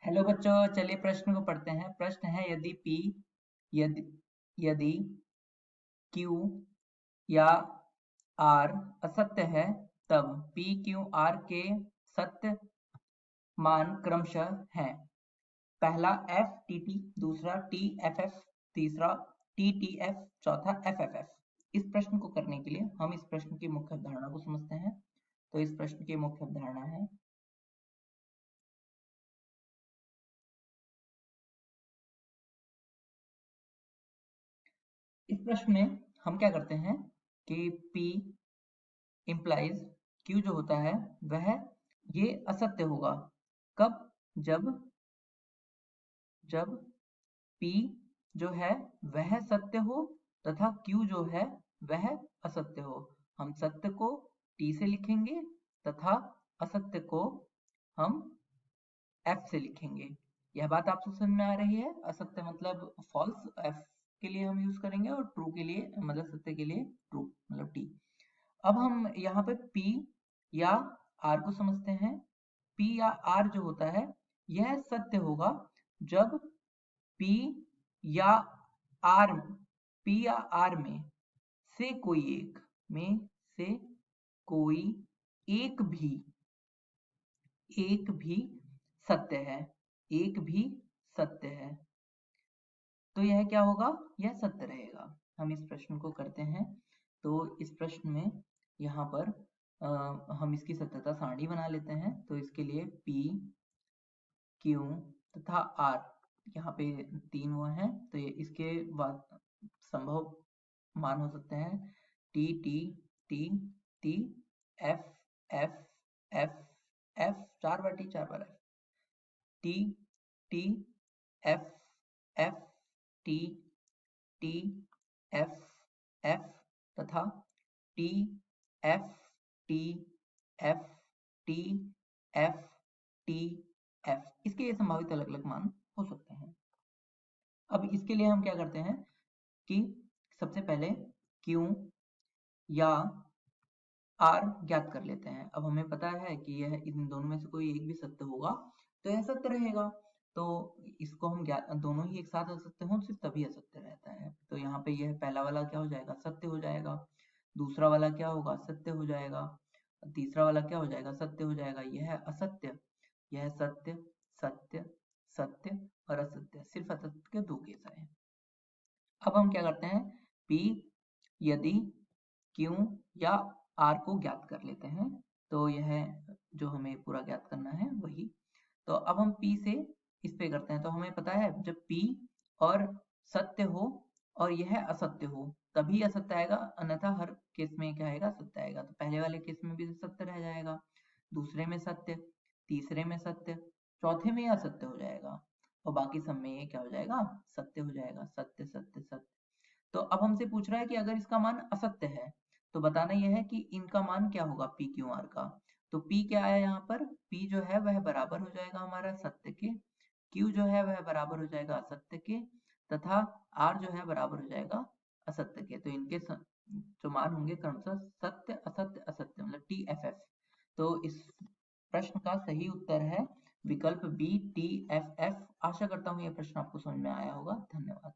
Hello बच्चों, चलिए प्रश्न को पढ़ते हैं। प्रश्न है यदि P यदि यदि Q या R असत्य है तब P Q R के सत्य मान क्रमशः हैं। पहला FTT, दूसरा TFF, तीसरा TTF, चौथा FFF। इस प्रश्न को करने के लिए हम इस प्रश्न की मुख्य अवधारणा को समझते हैं। तो इस प्रश्न की मुख्य अवधारणा है इस प्रश्न में हम क्या करते हैं कि P इम्प्लाइज Q जो होता है वह ये असत्य होगा। कब? जब जब P जो है वह सत्य हो तथा Q जो है वह असत्य हो। हम सत्य को T से लिखेंगे तथा असत्य को हम F से लिखेंगे। यह बात आपको समझ में आ रही है? असत्य मतलब फॉल्स F के लिए हम यूज करेंगे और ट्रू के लिए मतलब सत्य के लिए ट्रू मतलब T। अब हम यहाँ पे P या R को समझते हैं। P या R जो होता है यह सत्य होगा जब P या R P या R में से कोई एक भी सत्य है। एक भी सत्य है तो यह क्या होगा? यह सत्य रहेगा। हम इस प्रश्न को करते हैं। तो इस प्रश्न में यहाँ पर हम इसकी सत्यता सारणी बना लेते हैं। तो इसके लिए P Q तथा R यहाँ पे तीन वो हैं, तो ये इसके संभव मान हो सकते हैं T T T T F F F F, चार बार T चार बार F, T T F F T T F F तथा T F T F T F T F। इसके ये संभावित अलग अलग मान हो सकते हैं। अब इसके लिए हम क्या करते हैं कि सबसे पहले Q या R ज्ञात कर लेते हैं। अब हमें पता है कि यह इन दोनों में से कोई एक भी सत्य होगा तो यह सत्य रहेगा। तो इसको हम दोनों ही एक साथ असत्य हों सिर्फ तभी असत्य रहता है। तो यहाँ पे यह पहला वाला क्या हो जाएगा? सत्य हो जाएगा। दूसरा वाला क्या होगा? सत्य हो जाएगा। तीसरा वाला क्या हो जाएगा? सत्य हो जाएगा। यह असत्य, यह सत्य, सत्य, सत्य और असत्य, सिर्फ असत्य के दो केस आए। अब हम क्या करते हैं? P यदि Q या R को ज्ञात कर लेते हैं। तो यह जो हमें पूरा ज्ञात करना है वही। तो अब हम P से इस पे करते हैं। तो हमें पता है जब P और सत्य हो और यह असत्य हो तभी असत्य आएगा, अन्यथा हर केस में क्या आएगा? सत्य आएगा। तो पहले वाले केस में भी सत्य रह जाएगा, दूसरे में सत्य, तीसरे में सत्य, चौथे में असत्य हो जाएगा और बाकी सब में ये क्या हो जाएगा? सत्य हो जाएगा। सत्य सत्य सत्य। तो अब हमसे पूछ रहा है कि अगर इसका मान असत्य है तो बताना यह है कि इनका मान क्या होगा P Q R का। तो P क्या आया यहाँ पर? P जो है वह बराबर हो जाएगा हमारा सत्य के, Q जो है वह बराबर हो जाएगा असत्य के तथा R जो है बराबर हो जाएगा असत्य के। तो इनके जो मान होंगे क्रमशः सत्य असत्य असत्य मतलब TFF। तो इस प्रश्न का सही उत्तर है विकल्प B TFF। आशा करता हूँ यह प्रश्न आपको समझ में आया होगा। धन्यवाद।